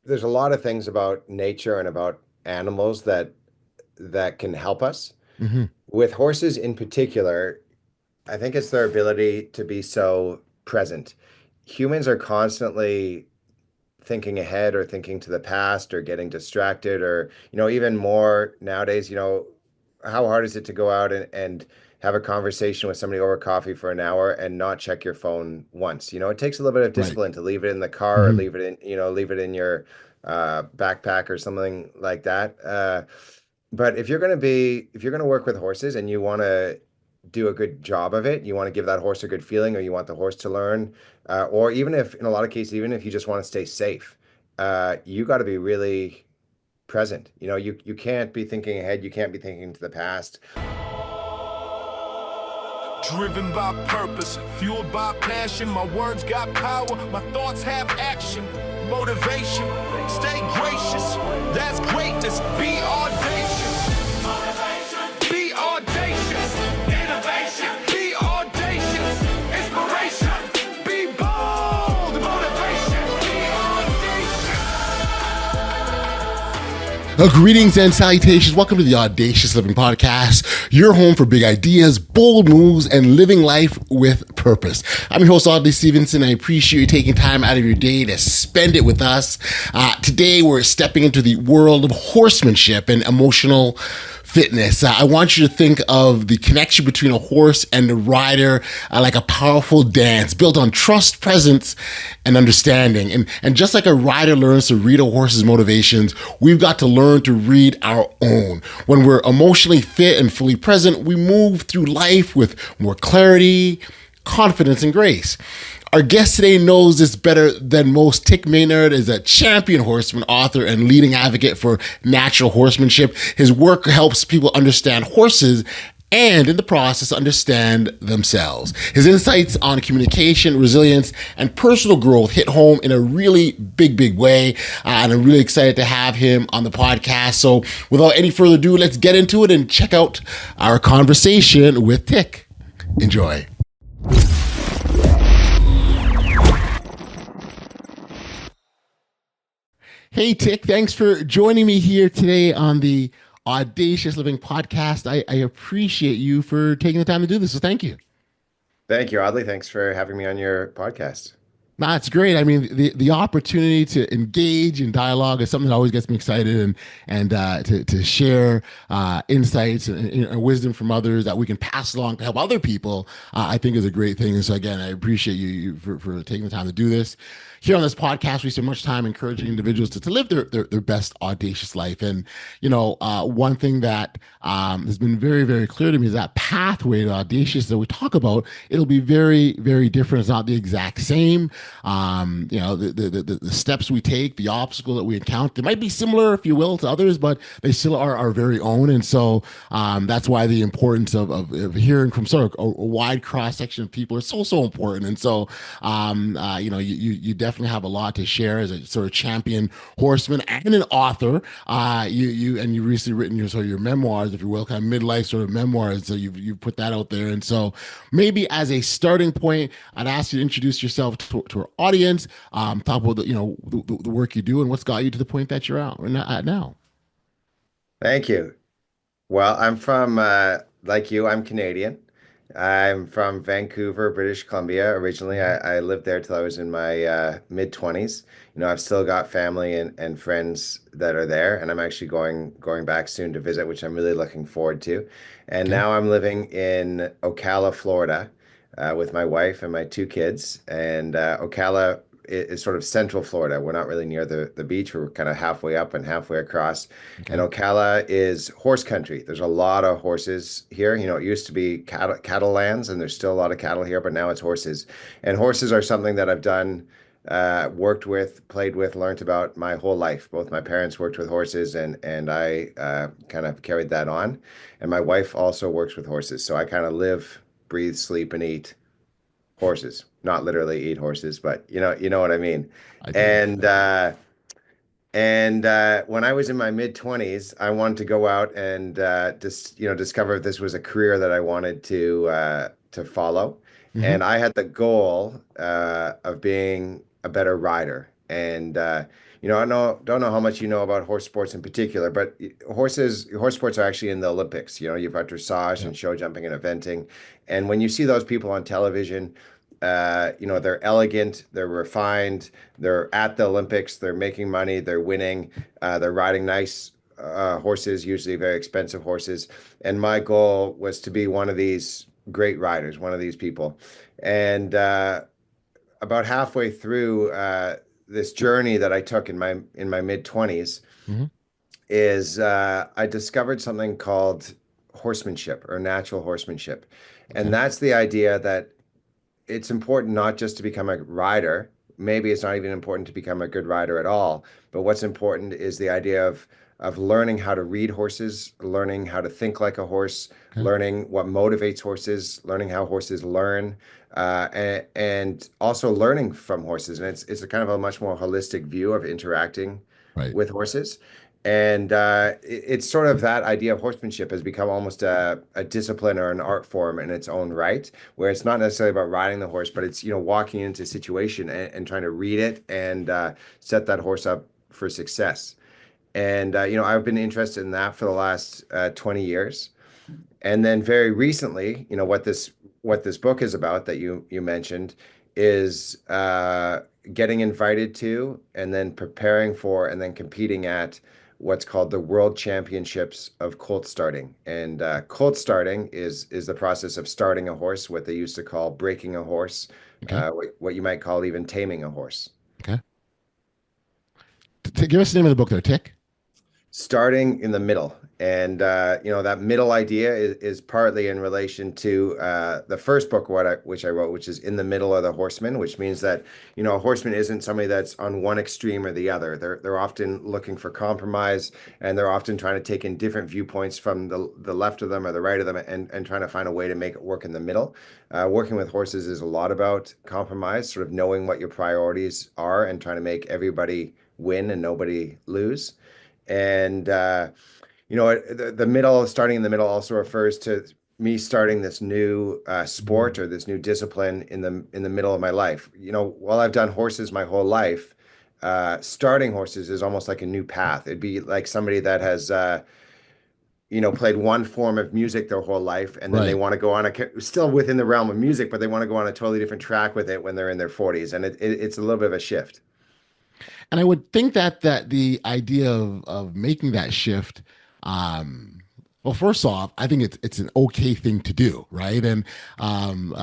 there's a lot of things about nature and about animals that can help us. Hmm. With horses in particular, I think it's their ability to be so present. Humans are constantly thinking ahead or thinking to the past or getting distracted, or even more nowadays, how hard is it to go out and have a conversation with somebody over coffee for an hour and not check your phone once? It takes a little bit of Right. discipline to leave it in the car or Hmm. leave it in your backpack or something like that. But if you're going to work with horses and you want to do a good job of it, you want to give that horse a good feeling, or you want the horse to learn, or even if, in a lot of cases, even if you just want to stay safe, you got to be really present. You can't be thinking ahead. You can't be thinking to the past. Driven by purpose, fueled by passion. My words got power, my thoughts have action. Motivation, stay gracious. That's greatness. Be audacious. Motivation. Be audacious. Innovation. Be audacious. Inspiration. Be bold. Motivation. Be Greetings and salutations. Welcome to the Audacious Living Podcast, your home for big ideas, bold moves, and living life with purpose. I'm your host, Audley Stephenson. I appreciate you taking time out of your day to spend it with us. Today, we're stepping into the world of horsemanship and emotional fitness. I want you to think of the connection between a horse and the rider like a powerful dance built on trust, presence, and understanding. And just like a rider learns to read a horse's motivations, we've got to learn to read our own. When we're emotionally fit and fully present, we move through life with more clarity, confidence, and grace. Our guest today knows this better than most. Tik Maynard is a champion horseman, author, and leading advocate for natural horsemanship. His work helps people understand horses and, in the process, understand themselves. His insights on communication, resilience, and personal growth hit home in a really big way. And I'm really excited to have him on the podcast. So without any further ado, let's get into it and check out our conversation with Tik. Enjoy. Hey, Tik, thanks for joining me here today on the Audacious Living Podcast. I appreciate you for taking the time to do this, so thank you. Thank you, Audley. Thanks for having me on your podcast. That's great. I mean, the opportunity to engage in dialogue is something that always gets me excited, and to share insights and wisdom from others that we can pass along to help other people. I think is a great thing. And so again, I appreciate you for taking the time to do this. Here on this podcast, we spend much time encouraging individuals to live their best audacious life. And, one thing that has been very clear to me is that pathway to audacious that we talk about, it'll be very different. It's not the exact same. The steps we take, the obstacle that we encounter, they might be similar, if you will, to others, but they still are our very own. And so that's why the importance of hearing from sort of a wide cross section of people is so important. And so, you definitely have a lot to share as a sort of champion horseman and an author. You recently written your memoirs, if you will, kind of midlife sort of memoirs. So you've put that out there. And so maybe as a starting point, I'd ask you to introduce yourself to our audience, talk about the work you do and what's got you to the point that you're at now. Thank you. Well, I'm from, like you, I'm Canadian. I'm from Vancouver, British Columbia. Originally, I lived there till I was in my mid 20s. I've still got family and friends that are there, and I'm actually going back soon to visit, which I'm really looking forward to. And Okay. now I'm living in Ocala, Florida, with my wife and my two kids. And Ocala is sort of central Florida. We're not really near the beach. We're kind of halfway up and halfway across. And Okay. Ocala is horse country. There's a lot of horses here. It used to be cattle lands, and there's still a lot of cattle here, but now it's horses. And horses are something that I've done, worked with, played with, learned about my whole life. Both my parents worked with horses, and I kind of carried that on. And my wife also works with horses, so I kind of live, breathe, sleep, and eat horses. Not literally eat horses, but you know what I mean. I do. And when I was in my mid 20s, I wanted to go out and just discover if this was a career that I wanted to follow. Hmm. And I had the goal of being a better rider. And I don't know how much you know about horse sports in particular, but horse sports are actually in the Olympics. You've got dressage Yeah. and show jumping and eventing, and when you see those people on television, they're elegant, they're refined, they're at the Olympics, they're making money, they're winning, they're riding nice horses, usually very expensive horses. And my goal was to be one of these great riders, one of these people. And about halfway through this journey that I took in my mid 20s Hmm. is I discovered something called horsemanship or natural horsemanship. And Okay. that's the idea that it's important not just to become a rider. Maybe it's not even important to become a good rider at all. But what's important is the idea of learning how to read horses, learning how to think like a horse, Okay. learning what motivates horses, learning how horses learn, and also learning from horses. And it's a kind of a much more holistic view of interacting Right. with horses. And it's sort of that idea of horsemanship has become almost a discipline or an art form in its own right, where it's not necessarily about riding the horse, but it's, walking into a situation and trying to read it and set that horse up for success. And, I've been interested in that for the last 20 years. And then very recently, what this book is about that you mentioned is getting invited to and then preparing for and then competing at what's called the World Championships of Colt Starting. And colt starting is the process of starting a horse, what they used to call breaking a horse, Okay. what you might call even taming a horse. Okay. Give us the name of the book there, Tick. Starting in the middle. And that middle idea is partly in relation to the first book which I wrote, which is In the Middle of the Horseman, which means that a horseman isn't somebody that's on one extreme or the other. They're often looking for compromise, and they're often trying to take in different viewpoints from the left of them or the right of them, and trying to find a way to make it work in the middle. Working with horses is a lot about compromise, sort of knowing what your priorities are and trying to make everybody win and nobody lose. And the middle, starting in the middle, also refers to me starting this new sport or this new discipline in the middle of my life. While I've done horses my whole life, starting horses is almost like a new path. It'd be like somebody that has played one form of music their whole life, and then they Right. want to go on still within the realm of music, but they want to go on a totally different track with it when they're in their 40s, and it's a little bit of a shift. And I would think that the idea of making that shift, well, first off, I think it's an okay thing to do, right? And I've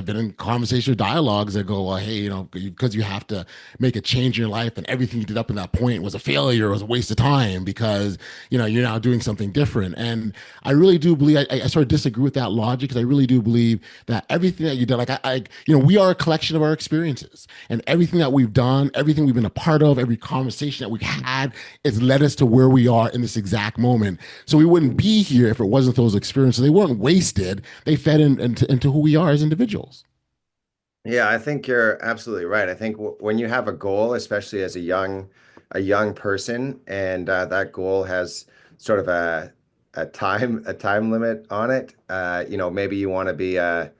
been in conversation or dialogues that go, well, hey, because you have to make a change in your life, and everything you did up in that point was a failure, was a waste of time because you're now doing something different. And I really do believe I sort of disagree with that logic, because I really do believe that everything that you did, like we are a collection of our experiences, and everything that we've done, everything we've been a part of, every conversation that we've had, has led us to where we are in this exact moment. So we wouldn't be here if it wasn't those experiences. They weren't wasted. They fed into who we are as individuals. Yeah, I think you're absolutely right. I think when you have a goal, especially as a young person, and that goal has sort of a time limit on it. Maybe you want to be a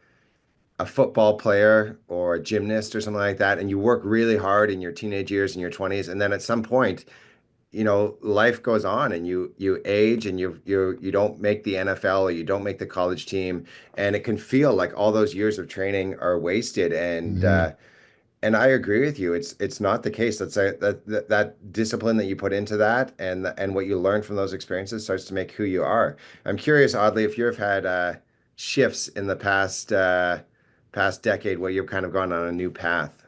football player or a gymnast or something like that, and you work really hard in your teenage years and your 20s, and then at some point, life goes on and you age and you don't make the NFL or you don't make the college team, and it can feel like all those years of training are wasted. And Mm-hmm. and I agree with you. It's not the case. That discipline that you put into that and what you learn from those experiences starts to make who you are. I'm curious, Audley, if you've had shifts in the past decade where you've kind of gone on a new path.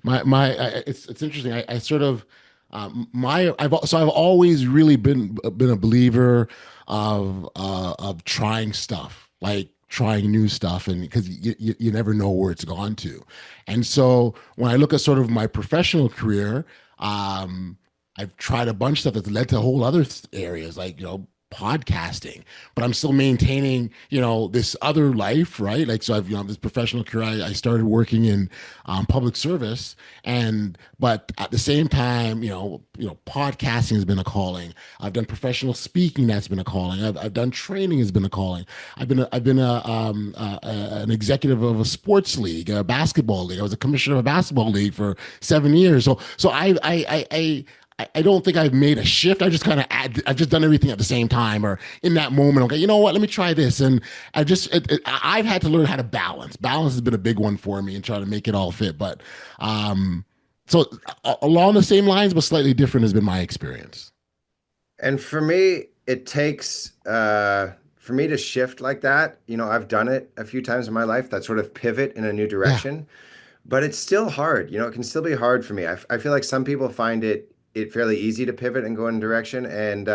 It's interesting. I sort of I've always really been a believer of trying stuff, like trying new stuff, and because you never know where it's gone to. And so when I look at sort of my professional career, I've tried a bunch of stuff that's led to whole other areas, like podcasting, but I'm still maintaining, this other life, right? Like, so I've, this professional career. I started working in public service, but at the same time, podcasting has been a calling. I've done professional speaking. That's been a calling. I've done training has been a calling. An executive of a sports league, a basketball league. I was a commissioner of a basketball league for 7 years. So I don't think I've made a shift. I've just done everything at the same time or in that moment. Okay, you know what? Let me try this. And I've had to learn how to balance. Balance has been a big one for me and try to make it all fit. But so along the same lines, but slightly different has been my experience. And for me, it takes for me to shift like that. I've done it a few times in my life, that sort of pivot in a new Yeah, direction, but it's still hard. It can still be hard for me. I feel like some people find it fairly easy to pivot and go in a direction, and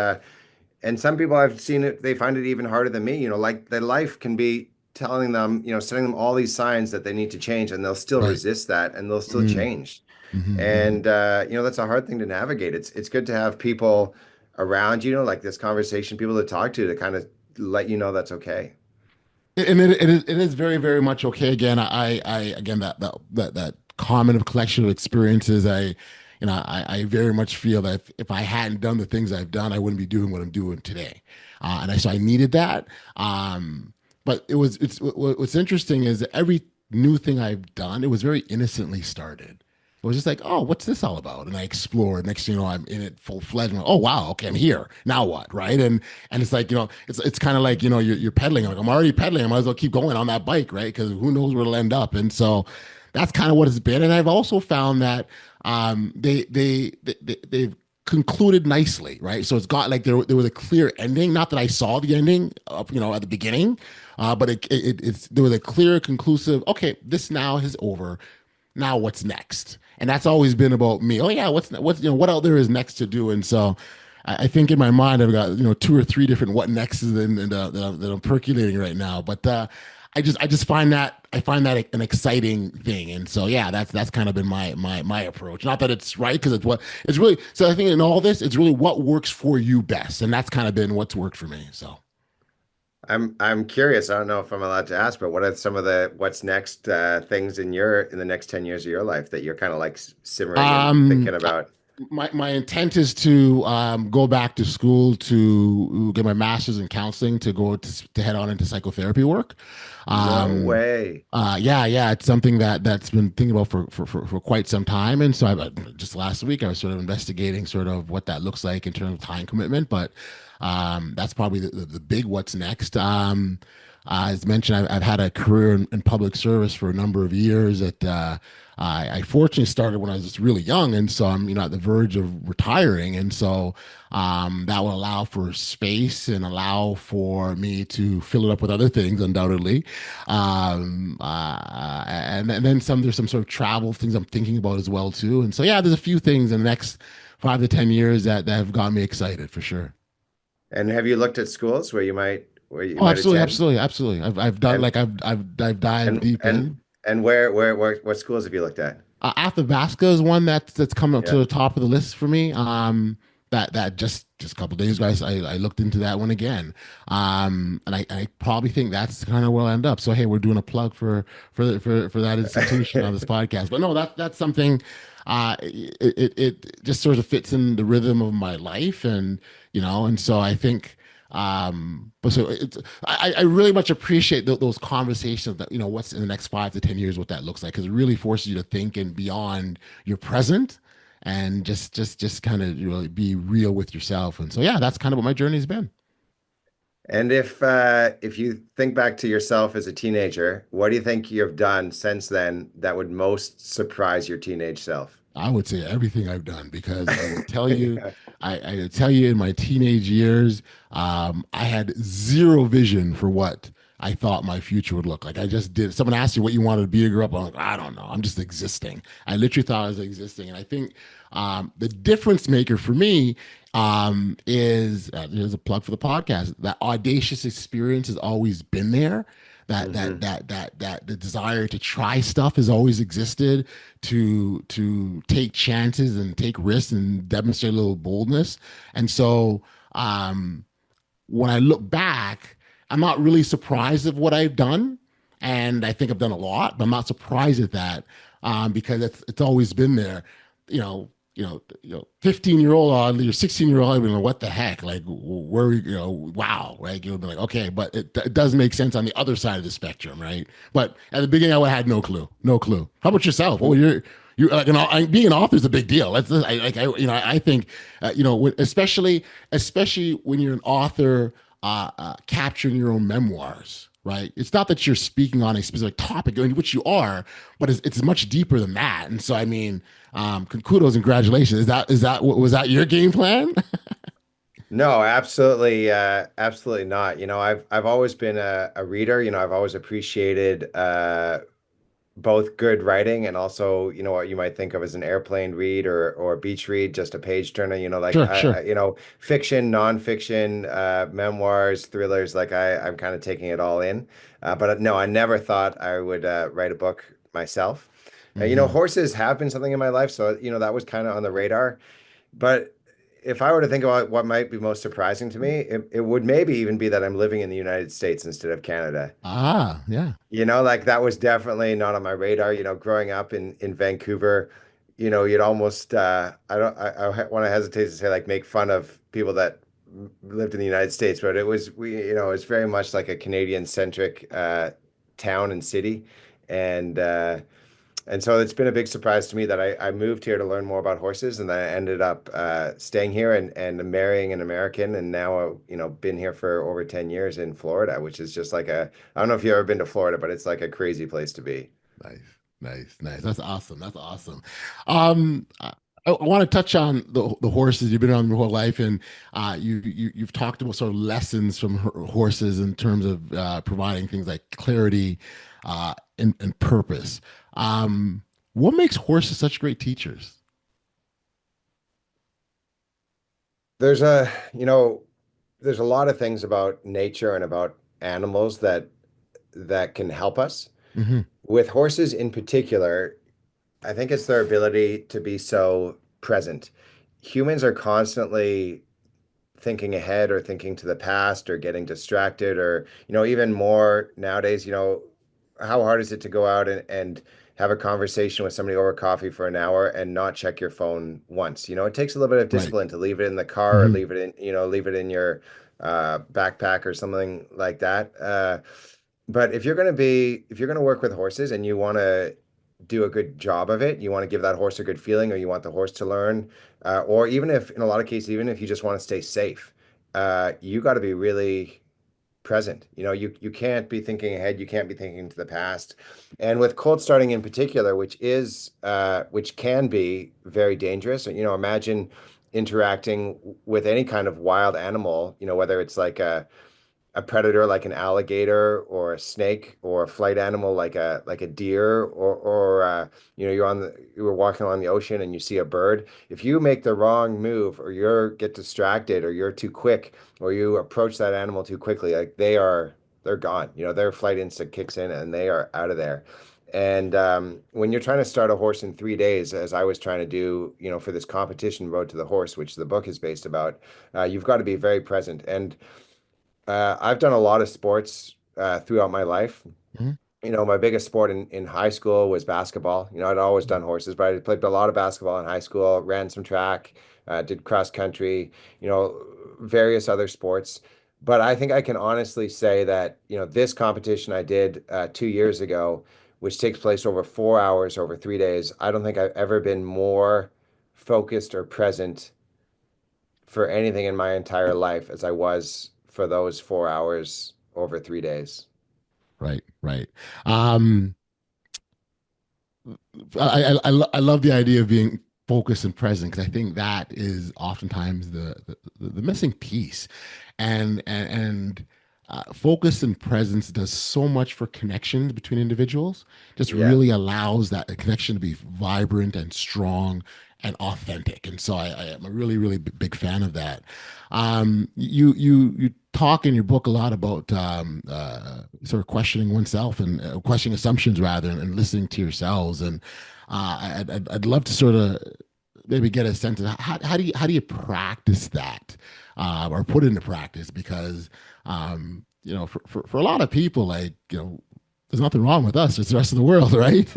some people I've seen it, they find it even harder than me. Like their life can be telling them, sending them all these signs that they need to change, and they'll still right. resist that, and they'll still Mm-hmm, change. mm-hmm. And that's a hard thing to navigate. It's good to have people around, like this conversation, people to talk to kind of let you know that's okay. And it is very, very much okay. Again, I again, that common of collection of experiences. I very much feel that if I hadn't done the things I've done, I wouldn't be doing what I'm doing today. So I needed that. But what's interesting is that every new thing I've done, it was very innocently started. It was just like, oh, what's this all about? And I explored. Next thing you know, I'm in it full fledged. Like, oh wow, okay, I'm here. Now what, right? And it's like, it's kind of like, you're pedaling. Like, I'm already pedaling. I might as well keep going on that bike, right? Because who knows where it'll end up. And so that's kind of what it's been. And I've also found that they've concluded nicely, right? So it's got like there was a clear ending. Not that I saw the ending, at the beginning, but there was a clear, conclusive. Okay, this now is over. Now what's next? And that's always been about me. Oh yeah, what out there is next to do? And so I think in my mind I've got two or three different what nexts that I'm percolating right now. But I find that an exciting thing. And so yeah, that's kind of been my approach. Not that it's right, because it's really. So I think in all this, it's really what works for you best, and that's kind of been what's worked for me. So. I'm curious. I don't know if I'm allowed to ask, but what are some of the what's next things in the next 10 years of your life that you're kind of like simmering and Um, thinking about? my intent is to go back to school to get my master's in counseling to head on into psychotherapy work. No Um, way. yeah, it's something that's been thinking about for quite some time, and so just last week I was sort of investigating sort of what that looks like in terms of time commitment, but that's probably the big what's next. As mentioned, I've had a career in public service for a number of years. I fortunately started when I was just really young, and so I'm at the verge of retiring, and so that will allow for space and allow for me to fill it up with other things, undoubtedly. And then some. There's some sort of travel things I'm thinking about as well too, and so yeah, there's a few things in the next 5 to 10 years that have got me excited for sure. And have you looked at schools where you Oh, might absolutely, attend? absolutely, absolutely. I've done And like I've dived and deep and in. and where what schools have you looked at? Athabasca is one that's come up to Yeah. the top of the list for me. That just a couple of days ago, I looked into that one again. And I probably think that's kind of where I'll end up. So hey, we're doing a plug for that institution on this podcast. But no, that's something. It just sort of fits in the rhythm of my life, and so I think. But so I really much appreciate those conversations that, what's in the next 5 to 10 years, what that looks like, because it really forces you to think and beyond your present and just kind of really be real with yourself. And so, yeah, that's kind of what my journey has been. And if you think back to yourself as a teenager, what do you think you've done since then that would most surprise your teenage self? I would say everything I've done, because I will tell you, I will tell you in my teenage years, I had zero vision for what I thought my future would look like. I just did. Someone asked you what you wanted to be to grow up. I'm like, I don't know. I'm just existing. I literally thought I was existing. And I think the difference maker for me is here's a plug for the podcast. That audacious experience has always been there. Hmm. That the desire to try stuff has always existed, to take chances and take risks and demonstrate a little boldness. And so when I look back, I'm not really surprised of what I've done. And I think I've done a lot, but I'm not surprised at that, because it's always been there. You know, 15-year-old Audley or 16-year-old Audley, what the heck? Like, where, wow, right? You'll be like, okay, but it does make sense on the other side of the spectrum, right? But at the beginning, I had no clue, no clue. How about yourself? Oh, you like, being an author is a big deal. I think, especially when you're an author, capturing your own memoirs, right? It's not that you're speaking on a specific topic, which you are, but it's much deeper than that. And so, I mean, kudos and congratulations. Was that your game plan? No, absolutely, absolutely not. I've always been a reader. I've always appreciated both good writing and also, what you might think of as an airplane read or a beach read, just a page turner. Like Sure, sure. fiction, nonfiction, memoirs, thrillers. Like I'm kind of taking it all in. But no, I never thought I would write a book myself. Hmm. Horses have been something in my life, so that was kind of on the radar. But if I were to think about what might be most surprising to me, it would maybe even be that I'm living in the United States instead of Canada. Ah, yeah. Like that was definitely not on my radar. Growing up in Vancouver, you'd almost I want to hesitate to say like make fun of people that lived in the United States, but it's very much like a Canadian centric town and city, and so it's been a big surprise to me that I moved here to learn more about horses, and then I ended up staying here and marrying an American, and now been here for over 10 years in Florida, which is just like I don't know if you've ever been to Florida, but it's like a crazy place to be. Nice, nice, nice. That's awesome. That's awesome. I want to touch on the horses. You've been on your whole life, and you've talked about sort of lessons from horses in terms of providing things like clarity, and purpose. What makes horses such great teachers? There's a you know there's a lot of things about nature and about animals that can help us. Hmm. With horses in particular, I think it's their ability to be so present. Humans are constantly thinking ahead or thinking to the past or getting distracted, or even more nowadays. How hard is it to go out and have a conversation with somebody over coffee for an hour and not check your phone once? It takes a little bit of Right. discipline to leave it in the car or Hmm. leave it in your backpack or something like that. But if you're going to work with horses and you want to do a good job of it, you want to give that horse a good feeling, or you want the horse to learn, or even if, in a lot of cases, even if you just want to stay safe, you got to be really present. You can't be thinking ahead, you can't be thinking to the past. And with cold starting in particular, which can be very dangerous. Imagine interacting with any kind of wild animal, whether it's like a predator like an alligator or a snake, or a flight animal like a deer, or you were walking along the ocean and you see a bird. If you make the wrong move, or you get distracted, or you're too quick, or you approach that animal too quickly, like they're gone. Their flight instinct kicks in and they are out of there. And when you're trying to start a horse in 3 days, as I was trying to do, for this competition, Road to the Horse, which the book is based about, you've got to be very present. And I've done a lot of sports throughout my life. Hmm. My biggest sport in high school was basketball. I'd always done horses, but I played a lot of basketball in high school, ran some track, did cross country, various other sports. But I think I can honestly say that, this competition I did 2 years ago, which takes place over 4 hours over 3 days, I don't think I've ever been more focused or present for anything in my entire life as I was for those 4 hours over 3 days. Right, right. Um, I love the idea of being focused and present, because I think that is oftentimes the missing piece, and focus and presence does so much for connections between individuals. Just Yeah. really allows that connection to be vibrant and strong and authentic. And so I am a really really big fan of that. You talk in your book a lot about sort of questioning oneself and questioning assumptions rather, and listening to yourselves. And I'd love to sort of maybe get a sense of how do you practice that, or put into practice? Because for a lot of people, like, there's nothing wrong with us. It's the rest of the world, right?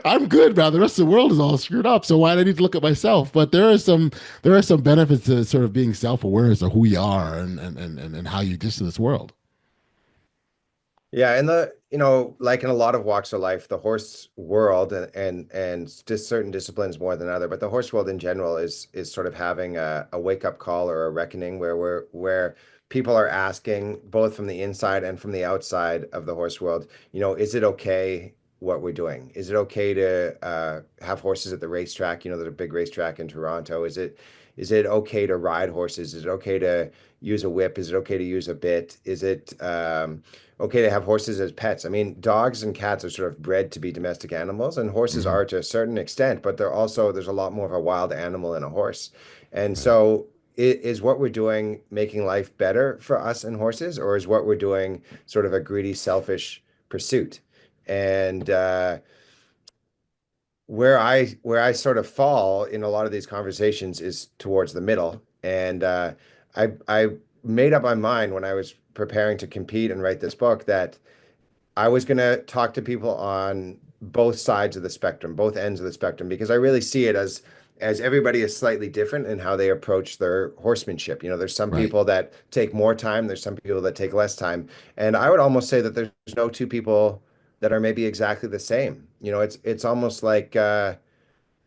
I'm good, man. The rest of the world is all screwed up. So why do I need to look at myself? But there are some benefits to sort of being self-aware as to who you are and how you exist in this world. Yeah, and like in a lot of walks of life, the horse world and just certain disciplines more than other, but the horse world in general is sort of having a wake up call or a reckoning where people are asking both from the inside and from the outside of the horse world, is it okay what we're doing? Is it okay to have horses at the racetrack? There's a big racetrack in Toronto. Is it okay to ride horses? Is it okay to use a whip? Is it okay to use a bit? Is it okay to have horses as pets? I mean, dogs and cats are sort of bred to be domestic animals, and horses Hmm. are to a certain extent, but there's a lot more of a wild animal in a horse. And Right. so is what we're doing making life better for us and horses, or is what we're doing sort of a greedy, selfish pursuit? And where I sort of fall in a lot of these conversations is towards the middle. And I made up my mind when I was preparing to compete and write this book that I was going to talk to people on both sides of the spectrum, both ends of the spectrum, because I really see it as everybody is slightly different in how they approach their horsemanship. There's some Right. people that take more time, there's some people that take less time, and I would almost say that there's no two people that are maybe exactly the same. It's almost like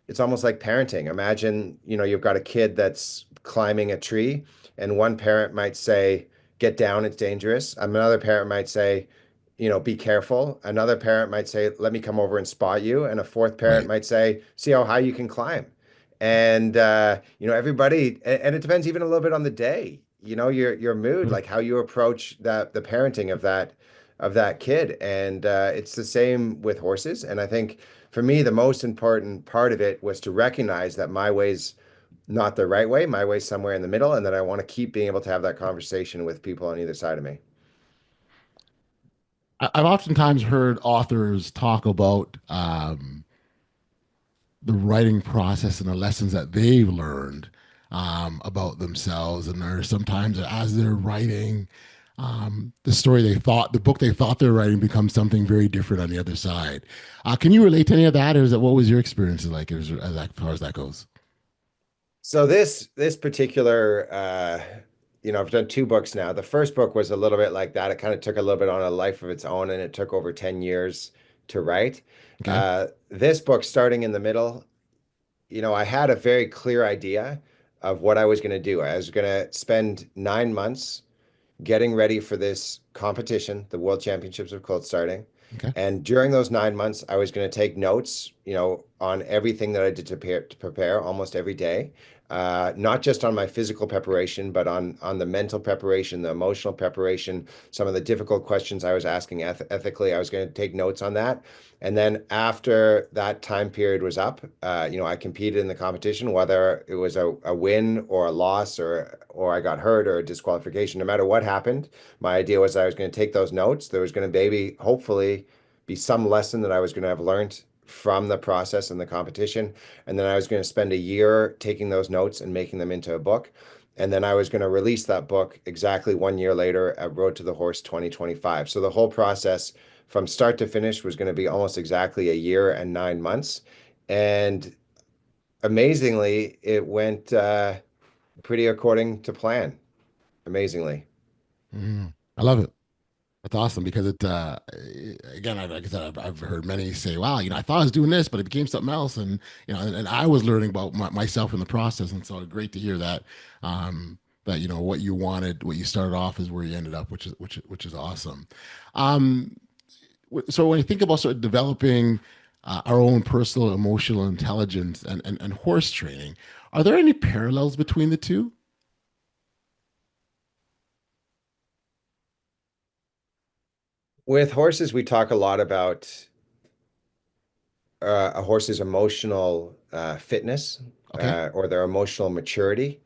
parenting. Imagine, you've got a kid that's climbing a tree, and one parent might say, "Get down, it's dangerous." Another parent might say, "Be careful." Another parent might say, "Let me come over and spot you." And a fourth parent Right. might say, "See how high you can climb." And everybody, and it depends even a little bit on the day, your mood, Sure. like how you approach the parenting of that kid. And it's the same with horses. And I think for me, the most important part of it was to recognize that my way's not the right way, my way's somewhere in the middle, and that I want to keep being able to have that conversation with people on either side of me. I've oftentimes heard authors talk about the writing process and the lessons that they've learned about themselves. And there's sometimes as they're writing, the book they thought they were writing becomes something very different on the other side. Can you relate to any of that, or is that what was your experience like as far as that goes? So this particular I've done two books now. The first book was a little bit like that. It kind of took a little bit on a life of its own, and it took over 10 years to write. Okay. This book, starting in the middle, I had a very clear idea of what I was going to do. I was going to spend 9 months getting ready for this competition, the World Championships of Colt Starting. Okay. And during those 9 months, I was going to take notes, on everything that I did to prepare almost every day. Not just on my physical preparation, but on the mental preparation, the emotional preparation, some of the difficult questions I was asking ethically. I was going to take notes on that. And then after that time period was up, I competed in the competition, whether it was a win or a loss or I got hurt or a disqualification. No matter what happened, my idea was I was going to take those notes. There was going to maybe, hopefully, be some lesson that I was going to have learned from the process and the competition. And then I was going to spend a year taking those notes and making them into a book. And then I was going to release that book exactly 1 year later at Road to the Horse 2025. So the whole process from start to finish was going to be almost exactly a year and 9 months. And amazingly, it went pretty according to plan. Amazingly. Mhm. I love it. That's awesome because again, like I said, I've heard many say, "Wow, I thought I was doing this, but it became something else," and and I was learning about myself in the process, and so great to hear that. That what you wanted, what you started off is where you ended up, which is awesome. Um, so when you think about sort of developing our own personal emotional intelligence and horse training, are there any parallels between the two? With horses, we talk a lot about a horse's emotional fitness Okay. or their emotional maturity.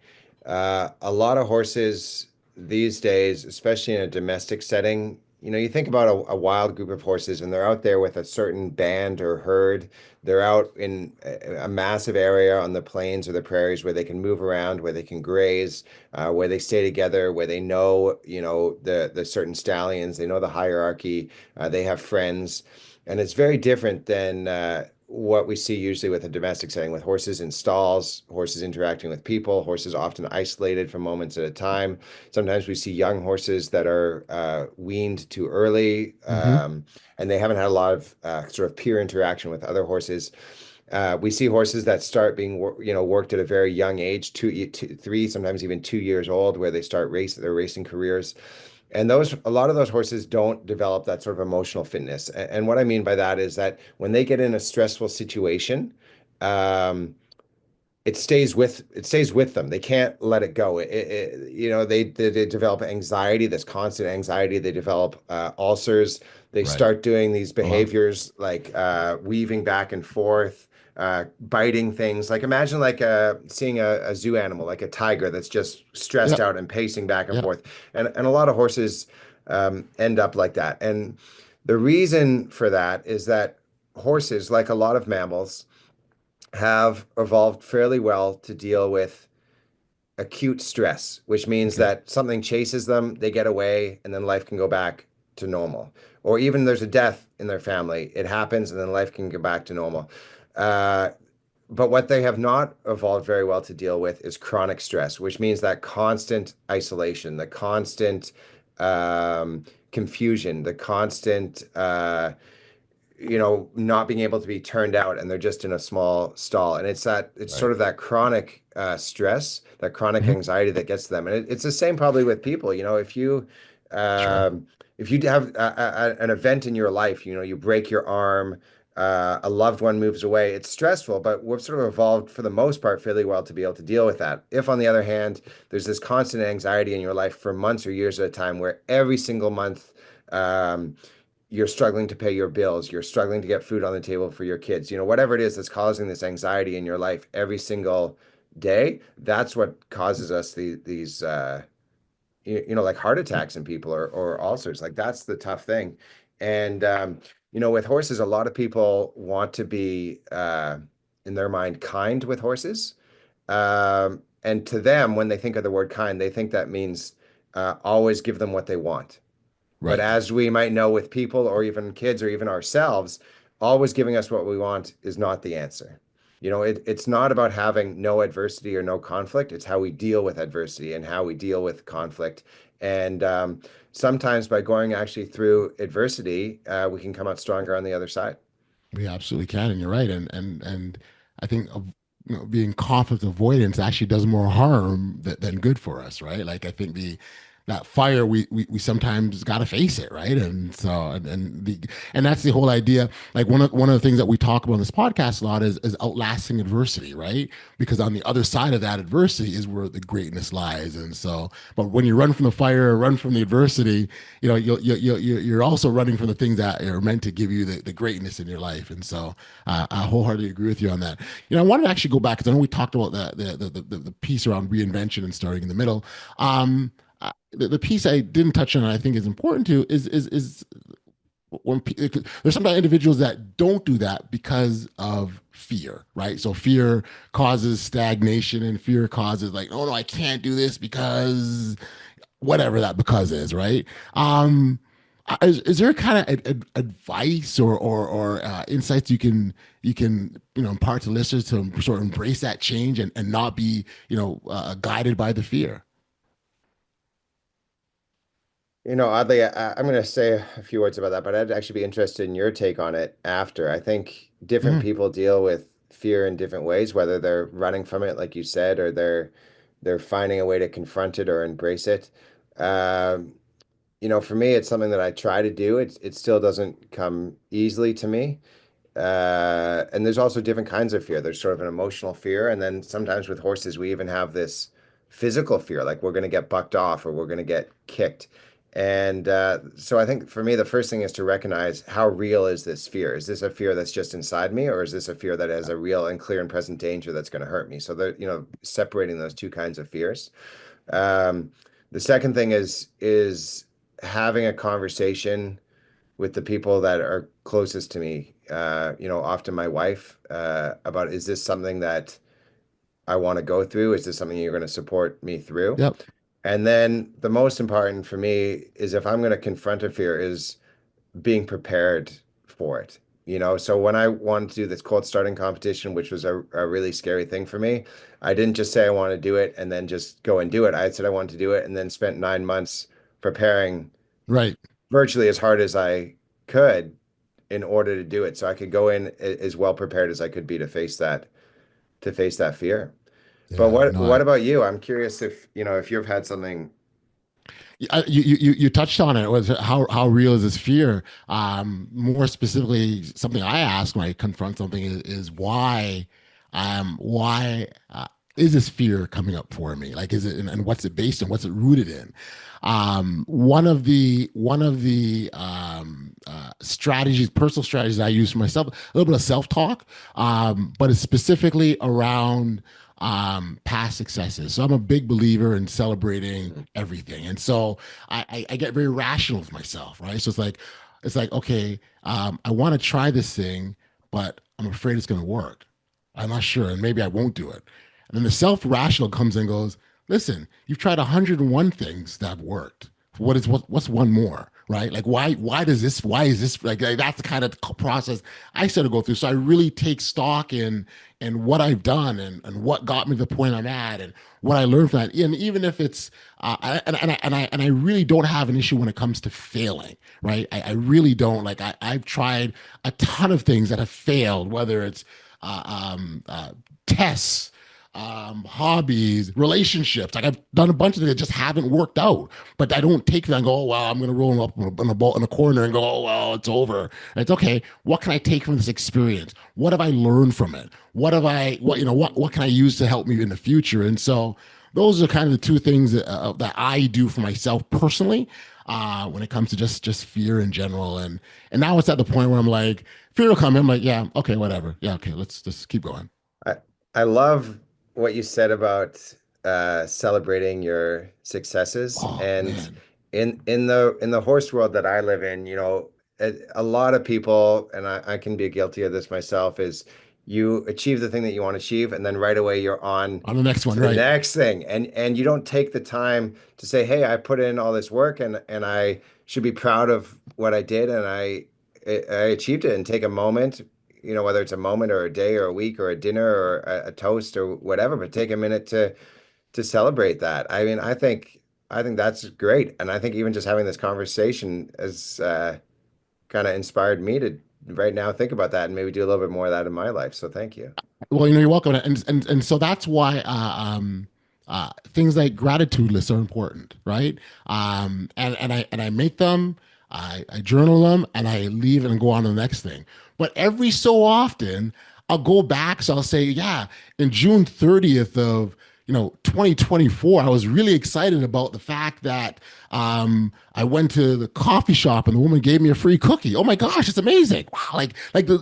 A lot of horses these days, especially in a domestic setting, you think about a wild group of horses and they're out there with a certain band or herd. They're out in a massive area on the plains or the prairies where they can move around, where they can graze, where they stay together, where they know, the certain stallions, they know the hierarchy, they have friends. And it's very different than what we see usually with a domestic setting, with horses in stalls, horses interacting with people, horses often isolated for moments at a time. Sometimes we see young horses that are weaned too early, Hmm. and they haven't had a lot of sort of peer interaction with other horses. We see horses that start being, worked at a very young age, 3, sometimes even 2 years old, where they start their racing careers. And a lot of those horses don't develop that sort of emotional fitness. And what I mean by that is that when they get in a stressful situation, um, it stays with them. They can't let it go. They develop anxiety, this constant anxiety. They develop ulcers. They Right. start doing these Oh, wow. behaviors like weaving back and forth, biting things. Like imagine like seeing a zoo animal, like a tiger that's just stressed Yep. out and pacing back and Yep. forth. And a lot of horses end up like that. And the reason for that is that horses, like a lot of mammals, have evolved fairly well to deal with acute stress, which means Okay. that something chases them, they get away, and then life can go back to normal. Or even there's a death in their family, it happens, and then life can go back to normal. Uh, but what they have not evolved very well to deal with is chronic stress, which means that constant isolation, the constant confusion, the constant not being able to be turned out and they're just in a small stall. And it's Right. sort of that chronic stress, that chronic Hmm. anxiety that gets to them. And it's the same probably with people. Sure. If you have an event in your life, you break your arm, a loved one moves away, it's stressful, but we've sort of evolved for the most part fairly well to be able to deal with that. If, on the other hand, there's this constant anxiety in your life for months or years at a time, where every single month, um, you're struggling to pay your bills, you're struggling to get food on the table for your kids, whatever it is that's causing this anxiety in your life every single day, that's what causes us these like heart attacks in people, or ulcers. Like that's the tough thing. And with horses, a lot of people want to be in their mind kind with horses. And to them, when they think of the word kind, they think that means always give them what they want. But Right. as we might know with people or even kids or even ourselves, always giving us what we want is not the answer. It's not about having no adversity or no conflict. It's how we deal with adversity and how we deal with conflict. And sometimes by going actually through adversity, we can come out stronger on the other side. We absolutely can, and you're right. And I think being conflict avoidance actually does more harm than good for us, right? Like I think the that fire we sometimes got to face it, right? And so and that's the whole idea. Like one of the things that we talk about on this podcast a lot is outlasting adversity, right? Because on the other side of that adversity is where the greatness lies. And so, but when you run from the fire, or run from the adversity, you're also running from the things that are meant to give you the greatness in your life. And so I wholeheartedly agree with you on that. I wanted to actually go back because I know we talked about the piece around reinvention and starting in the middle. The piece I didn't touch on, I think is important too, is when there's sometimes individuals that don't do that because of fear, right? So fear causes stagnation, and fear causes like, oh no, I can't do this because whatever that because is, right? Is there kind of advice or insights you can impart to listeners to sort of embrace that change and not be guided by the fear? Oddly, I'm going to say a few words about that, but I'd actually be interested in your take on it after. I think different Mhm. people deal with fear in different ways, whether they're running from it, like you said, or they're finding a way to confront it or embrace it. Um, for me, it's something that I try to do. It still doesn't come easily to me. And there's also different kinds of fear. There's sort of an emotional fear, and then sometimes with horses, we even have this physical fear, like we're going to get bucked off or we're going to get kicked. And so I think for me, the first thing is to recognize, how real is this fear? Is this a fear that's just inside me, or is this a fear that has a real and clear and present danger that's going to hurt me? So separating those two kinds of fears. Um, the second thing is having a conversation with the people that are closest to me, often my wife, about, is this something that I want to go through? Is this something you're going to support me through? Yep. And then the most important for me is, if I'm going to confront a fear, is being prepared for it. So when I wanted to do this cold starting competition, which was a really scary thing for me, I didn't just say I want to do it and then just go and do it. I said I wanted to do it and then spent 9 months preparing Right. virtually as hard as I could in order to do it. So I could go in as well prepared as I could be to face that fear. But Yeah. what No. about you? I'm curious if you've had something. You touched on it. Was how real is this fear? More specifically, something I ask when I confront something is why is this fear coming up for me? Like, is it, and what's it based on? What's it rooted in? One of the strategies, personal strategies I use for myself, a little bit of self talk, but it's specifically around past successes. So I'm a big believer in celebrating everything, and so I get very rational with myself, right? So it's like okay, I want to try this thing, but I'm afraid it's going to work. I'm not sure, and maybe I won't do it. And then the self-rational comes in and goes, listen, you've tried 101 things that have worked. What's one more, right? Like why is this like that's the kind of process I sort of go through. So I really take stock in what I've done and what got me to the point I'm at and what I learned from that. And even if it's I really don't have an issue when it comes to failing, right? I really don't. Like I've tried a ton of things that have failed, whether it's tests, hobbies, relationships. Like I've done a bunch of things that just haven't worked out, but I don't take that and go, oh, well, I'm going to roll up in a ball in a corner and go, oh, well, it's over. And it's okay. What can I take from this experience? What have I learned from it? What can I use to help me in the future? And so those are kind of the two things that I do for myself personally. When it comes to just fear in general, and now it's at the point where I'm like, fear will come in. I'm like, yeah, okay, whatever, yeah, okay, let's just keep going. I I love what you said about celebrating your successes. Oh And man, in the horse world that I live in, a lot of people, and I can be guilty of this myself, is you achieve the thing that you want to achieve, and then right away you're on on the next one, to the right? next thing, and you don't take the time to say, hey, I put in all this work, and I should be proud of what I did, and I achieved it, and take a moment, whether it's a moment or a day or a week or a dinner or a toast or whatever, but take a minute to celebrate that. I mean, I think that's great, and I think even just having this conversation has kind of inspired me to right now think about that and maybe do a little bit more of that in my life. So thank you. Well, you're welcome, and so that's why things like gratitude lists are important, right? And I make them, I journal them, and I leave and go on to the next thing. But every so often, I'll go back. So I'll say, yeah, in June 30th of 2024, I was really excited about the fact that I went to the coffee shop and the woman gave me a free cookie. Oh my gosh, it's amazing! Wow, I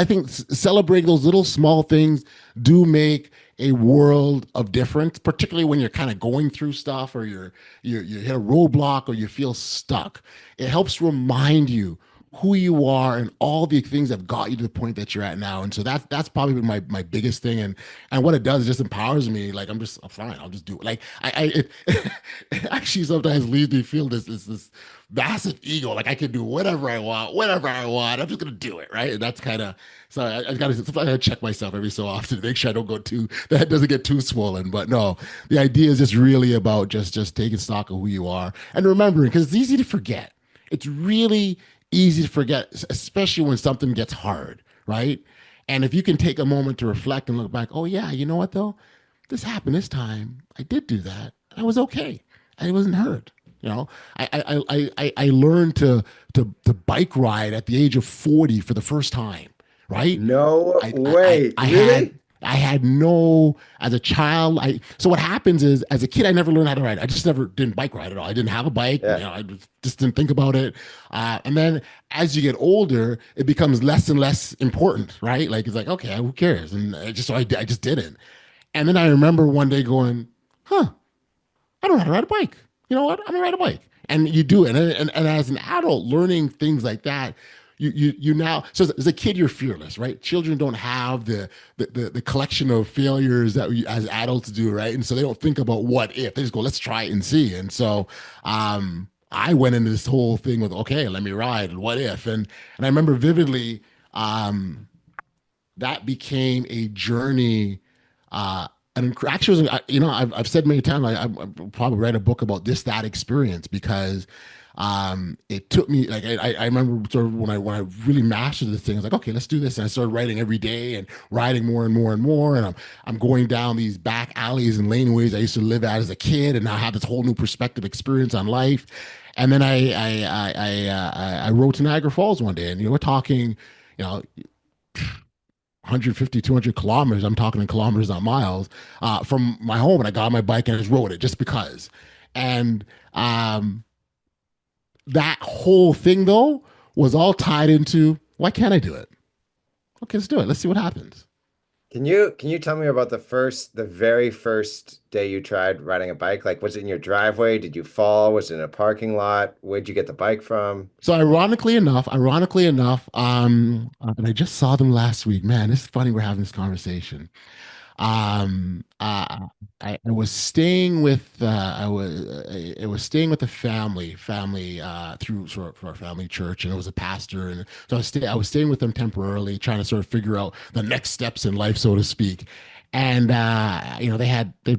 think celebrating those little small things do make a world of difference, particularly when you're kind of going through stuff or you hit a roadblock or you feel stuck. It helps remind you who you are and all the things that got you to the point that you're at now. And so that's probably been my biggest thing. And what it does is just empowers me. Like I'm fine. I'll just do it. Like it actually sometimes leaves me feel this massive ego. Like I can do whatever I want, whatever I want. I'm just gonna do it, right? And that's kind of so I gotta check myself every so often to make sure I don't go too that doesn't get too swollen. But no, the idea is just really about just taking stock of who you are and remembering, because it's easy to forget. It's really easy to forget, especially when something gets hard, right? And if you can take a moment to reflect and look back, oh yeah, you know what though? This happened this time. I did do that. I was okay. I wasn't hurt. I learned to bike ride at the age of 40 for the first time, right? No I I I, way. I had Really? I had no as a child. I so what happens is as a kid I never learned how to ride. I just never didn't bike ride at all. I didn't have a bike. Yeah. I just didn't think about it. And then as you get older, it becomes less and less important, right? Like it's like okay, who cares? And I just didn't. And then I remember one day going, huh, I don't know how to ride a bike. You know what? I'm gonna ride a bike. And you do it. And as an adult, learning things like that, you now, so as a kid, you're fearless, right? Children don't have the collection of failures that we as adults do, right? And so they don't think about what if. They just go, let's try it and see. And so I went into this whole thing with, okay, let me ride. What if? And I remember vividly, that became a journey. And actually, I've said many times, I probably read a book about that experience because it took me like I remember sort of when I really mastered this thing. I was like, okay, let's do this, and I started writing every day and riding more and more and more. And I'm going down these back alleys and laneways I used to live at as a kid, and now I have this whole new perspective experience on life. And then I rode to Niagara Falls one day, and we're talking, you know, 150, 200 kilometers. I'm talking in kilometers, not miles, from my home. And I got on my bike and I just rode it just because. And that whole thing, though, was all tied into why can't I do it? Okay, let's do it. Let's see what happens. Can you tell me about the very first day you tried riding a bike? Like, was it in your driveway? Did you fall? Was it in a parking lot? Where'd you get the bike from? So ironically enough, and I just saw them last week. Man, it's funny we're having this conversation. Um, uh, I was staying with I was staying with a family through sort of our family church, and it was a pastor, and so I was staying with them temporarily, trying to sort of figure out the next steps in life, so to speak. And they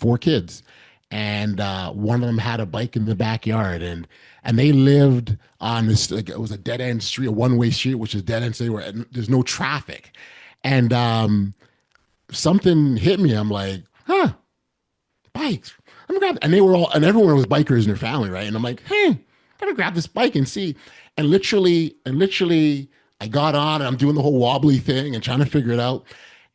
4 kids, and one of them had a bike in the backyard, and they lived on this, like, it was a dead end street, a one way street, which is dead end, so there's no traffic, and something hit me. I'm like, huh, bikes. I'm gonna grab, and they were all, and everyone was bikers in their family, right? And I'm like, hey, I'm gonna grab this bike and see. And literally, I got on and I'm doing the whole wobbly thing and trying to figure it out.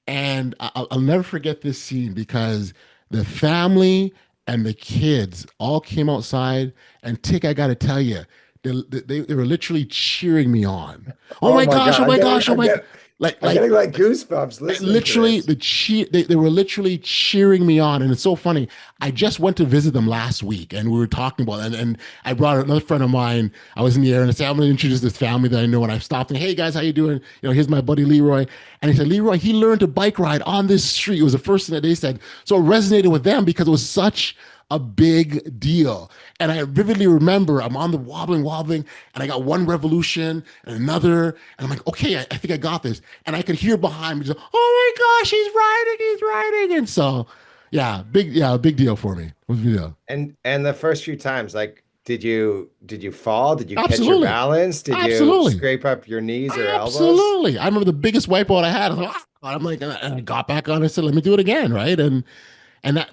And I'll never forget this scene because the family and the kids all came outside. And Tick, I got to tell you, they were literally cheering me on. Oh Oh my my gosh! God, Oh my gosh! Oh my! I'm Like getting like goosebumps listening to literally this. they were literally cheering me on, and it's so funny. I just went to visit them last week and we were talking about it, and I brought another friend of mine. I was in the air and I said, I'm going to introduce this family that I know, and I stopped and, hey guys, how you doing? Here's my buddy Leroy. And he said, Leroy, he learned to bike ride on this street. It was the first thing that they said, so it resonated with them because it was such a big deal. And I vividly remember I'm on the wobbling, and I got one revolution and another. And I'm like, okay, I think I got this. And I could hear behind me, just, oh my gosh, he's riding. And so, big deal for me. It was a big deal. And the first few times, like, did you fall? Did you catch your Absolutely. balance? Did you Absolutely. scrape up your knees or elbows? Absolutely. I remember the biggest wipeout I had. I was like, "Ah," I'm like, and I got back on and said, let me do it again. Right.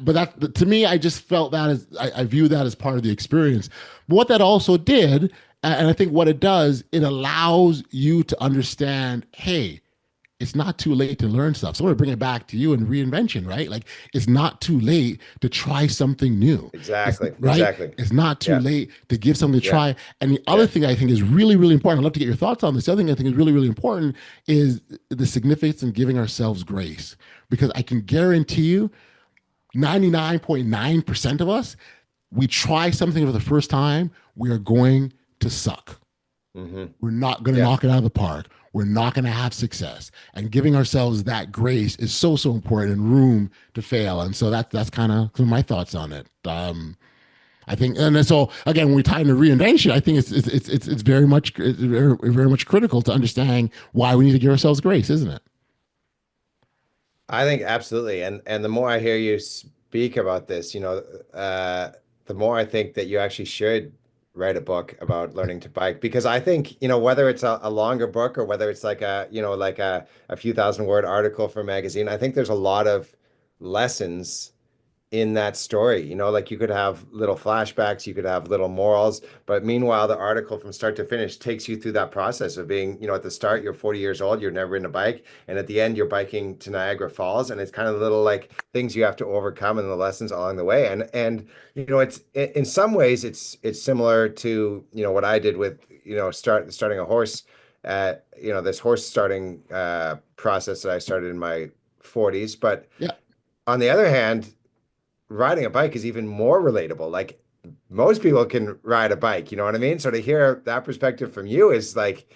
But to me, I just felt that as I view that as part of the experience. But what that also did, and I think what it does, it allows you to understand, hey, it's not too late to learn stuff. So I want to bring it back to you in reinvention, right? Like, it's not too late to try something new. It's Exactly. right. Exactly. It's not too Yeah. late to give something to Yeah. try. And the other Yeah. thing I think is really, really important, I'd love to get your thoughts on this. The other thing I think is really, really important is the significance in giving ourselves grace. Because I can guarantee you, 99.9% of us, we try something for the first time, we are going to suck. Hmm. We're not going to Yeah. knock it out of the park. We're not going to have success. And giving ourselves that grace is so, so important, and room to fail. And so that's kind of some of my thoughts on it. I think, and then so again, when we tie into reinvention, I think it's very much critical to understand why we need to give ourselves grace, isn't it? I think absolutely. And the more I hear you speak about this, uh, the more I think that you actually should write a book about learning to bike because I think, whether it's a longer book or whether it's like a few thousand word article for a magazine, I think there's a lot of lessons in that story. Like you could have little flashbacks, you could have little morals, but meanwhile, the article from start to finish takes you through that process of being, at the start, you're 40 years old, you're never in a bike, and at the end, you're biking to Niagara Falls, and it's kind of little like things you have to overcome and the lessons along the way. And it's in some ways, it's similar to what I did with starting a horse at this horse starting process that I started in my 40s, but Yeah. on the other hand, riding a bike is even more relatable. Like most people can ride a bike, you know what I mean? So to hear that perspective from you is like,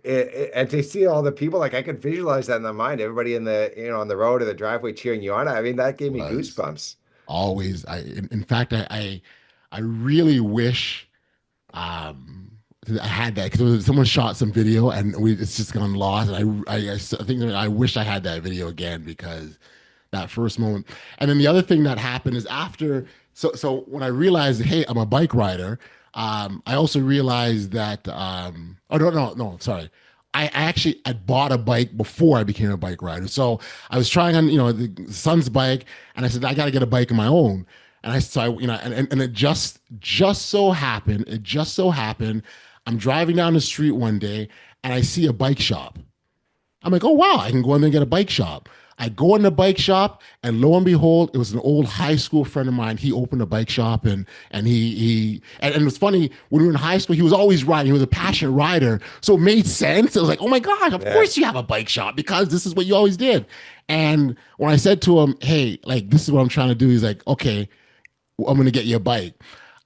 and to see all the people, like I could visualize that in my mind, everybody in the, on the road or the driveway cheering you on. I mean, that gave me Was goosebumps. always, in fact, I really wish, um, I had that because someone shot some video and it's just gone lost. And I think that I wish I had that video again because that first moment. And then the other thing that happened is after, so when I realized, hey, I'm a bike rider, I also realized that, oh, no, sorry. I bought a bike before I became a bike rider. So I was trying on, the son's bike, and I said, I got to get a bike of my own. And and it just so happened, I'm driving down the street one day and I see a bike shop. I'm like, oh wow, I can go in there and get a bike shop. I go in the bike shop, and lo and behold, it was an old high school friend of mine. He opened a bike shop, and it's funny when we were in high school, he was always riding. He was a passionate rider, so it made sense. It was like, oh my gosh, of Yeah. course you have a bike shop because this is what you always did. And when I said to him, hey, like this is what I'm trying to do, he's like, okay, I'm going to get you a bike.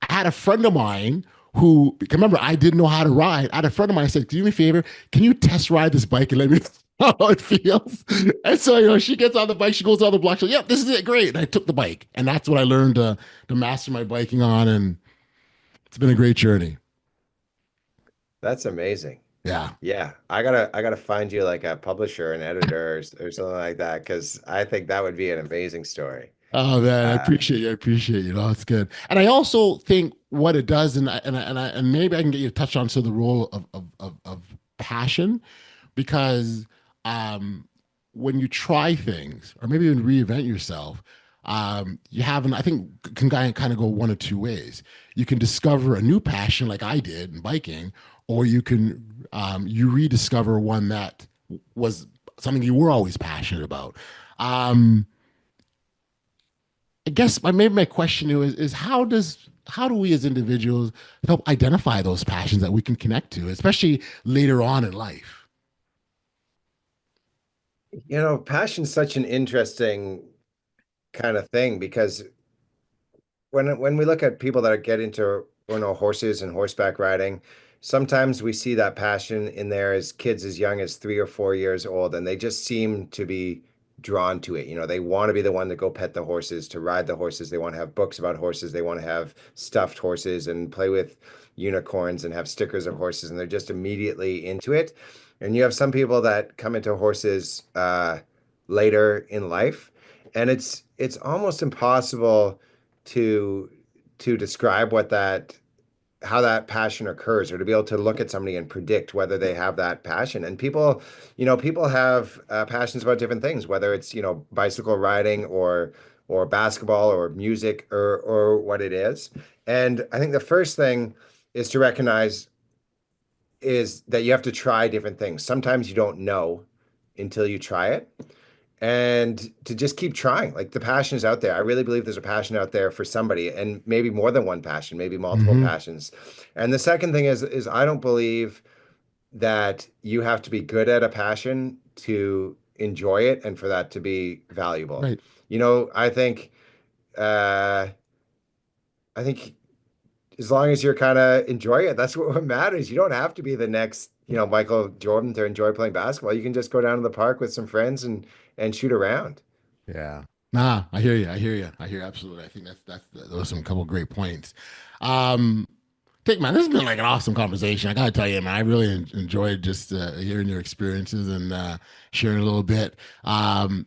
I had a friend of mine who, remember, I didn't know how to ride. I had a friend of mine. I said, do me a favor. Can you test ride this bike and let me know how it feels? And so, she gets on the bike. She goes on the block. She's like, yep, this is it. Great. And I took the bike. And that's what I learned to master my biking on. And it's been a great journey. That's amazing. Yeah. Yeah, I gotta find you like a publisher, an editor, or something like that, because I think that would be an amazing story. Oh man, I Uh, appreciate you. I appreciate you. No, it's good. And I also think what it does, and maybe I can get you to touch on the role of passion, because um, when you try things, or maybe even reinvent yourself, you have an I think can kind of go one of two ways. You can discover a new passion, like I did in biking, or you rediscover one that was something you were always passionate about. Um, I guess maybe my question to you is how do we as individuals help identify those passions that we can connect to, especially later on in life? Passion's such an interesting kind of thing because when we look at people that get into horses and horseback riding, sometimes we see that passion in there as kids as young as 3 or 4 years old, and they just seem to be drawn to it. They want to be the one to go pet the horses, to ride the horses. They want to have books about horses. They want to have stuffed horses and play with unicorns and have stickers of horses, and they're just immediately into it. And you have some people that come into horses later in life, and it's almost impossible to describe how that passion occurs, or to be able to look at somebody and predict whether they have that passion. And people have passions about different things, whether it's bicycle riding or basketball or music or what it is. And I think the first thing is to recognize is that you have to try different things. Sometimes you don't know until you try it, and to just keep trying. Like, the passion is out there. I really believe there's a passion out there for somebody, and maybe more than one passion, maybe multiple Hmm. passions. And the second thing is I don't believe that you have to be good at a passion to enjoy it and for that to be valuable. Right. Uh I think as long as you're kind of enjoy it, that's what matters. You don't have to be the next, Michael Jordan to enjoy playing basketball. You can just go down to the park with some friends and shoot around. Yeah. Nah, I hear you. I hear you. I hear you absolutely. I think those are some couple of great points. Um, Tik, man, this has been like an awesome conversation. I gotta tell you, man, I really enjoyed just hearing your experiences and sharing a little bit.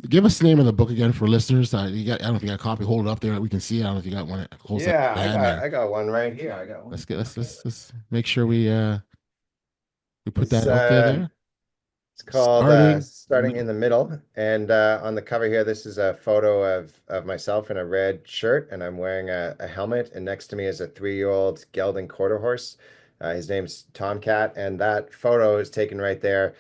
Give us the name of the book again for listeners. I don't know if you got a copy. Hold it up there that we can see. I don't know if you got one close up. Yeah, I Hand got there. I got one right here. I got one. Let's make sure we put It's that out there. uh There. it's called Starting in the Starting in Middle. the Middle. And on the cover here, this is a photo of myself in a red shirt, and I'm wearing a helmet. And next to me is a 3-year-old gelding quarter horse. His name's Tomcat, and that photo is taken right there,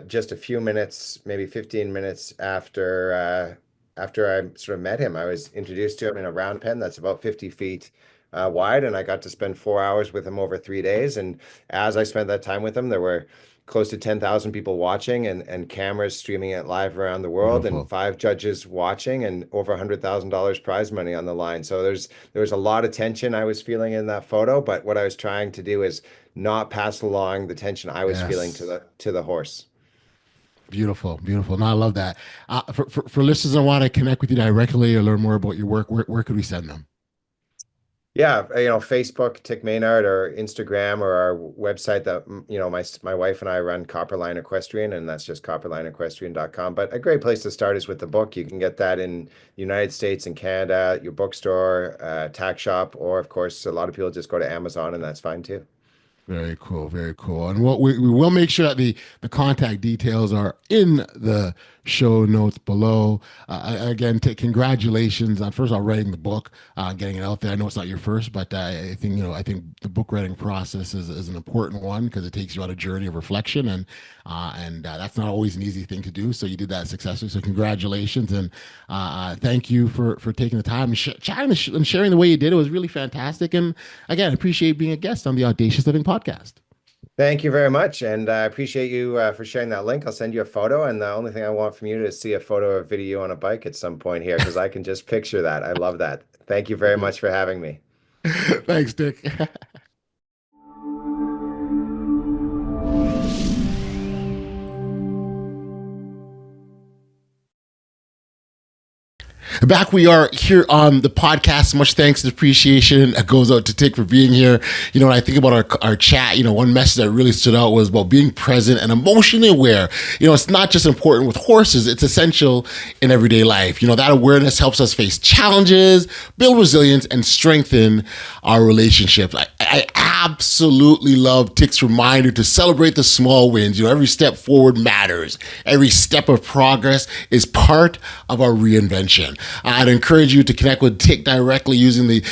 just a few minutes, maybe 15 minutes after I sort of met him. I was introduced to him in a round pen that's about 50 feet wide, and I got to spend 4 hours with him over 3 days. And as I spent that time with him, there were close to 10,000 people watching and cameras streaming it live around the world Beautiful. and 5 judges watching and over $100,000 prize money on the line. So there was a lot of tension I was feeling in that photo, but what I was trying to do is not pass along the tension I was feeling to the horse. Beautiful, beautiful. No, I love that. For listeners that want to connect with you directly or learn more about your work, where could we send them? Yeah, Facebook, Tik Maynard, or Instagram, or our website that, my wife and I run Copperline Equestrian, and that's just copperlineequestrian.com. But a great place to start is with the book. You can get that in the United States and Canada, your bookstore, tack shop, or of course, a lot of people just go to Amazon, and that's fine too. Very cool, very cool. And we will make sure that the contact details are in the show notes below. Again, congratulations on first of all writing the book, getting it out there. I know it's not your first, but I think the book writing process is an important one because it takes you on a journey of reflection, and that's not always an easy thing to do. So you did that successfully. So congratulations, and thank you for taking the time and chatting and sharing the way you did. It was really fantastic. And again, I appreciate being a guest on the Audacious Living Podcast. Thank you very much, and I appreciate you for sharing that link. I'll send you a photo, and the only thing I want from you is see a photo or video on a bike at some point here, because I can just picture that. I love that. Thank you very much for having me. Thanks, Dick. Back we are here on the podcast. Much thanks and appreciation goes out to Tik for being here. When I think about our chat, one message that really stood out was about being present and emotionally aware. It's not just important with horses, it's essential in everyday life. That awareness helps us face challenges, build resilience, and strengthen our relationships. I absolutely love Tik's reminder to celebrate the small wins. Every step forward matters. Every step of progress is part of our reinvention. I'd encourage you to connect with Tik directly using the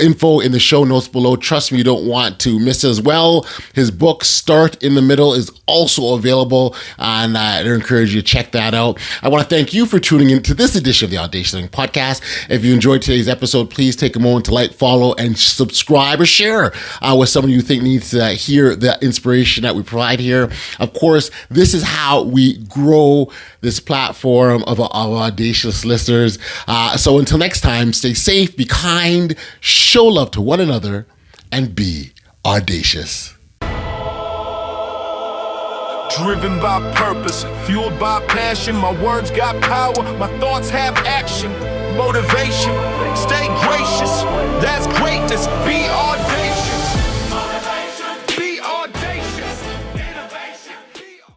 info in the show notes below. Trust me, you don't want to miss it as well. His book, Start in the Middle, is also available, and I'd encourage you to check that out. I want to thank you for tuning in to this edition of the Audacious Living Podcast. If you enjoyed today's episode, please take a moment to like, follow, and subscribe or share with someone you think needs to hear the inspiration that we provide here. Of course, this is how we grow this platform of audacious listeners. So until next time, stay safe, be kind, show love to one another, and be audacious. Driven by purpose, fueled by passion. My words got power, my thoughts have action. Motivation, stay gracious. That's greatness. Be audacious.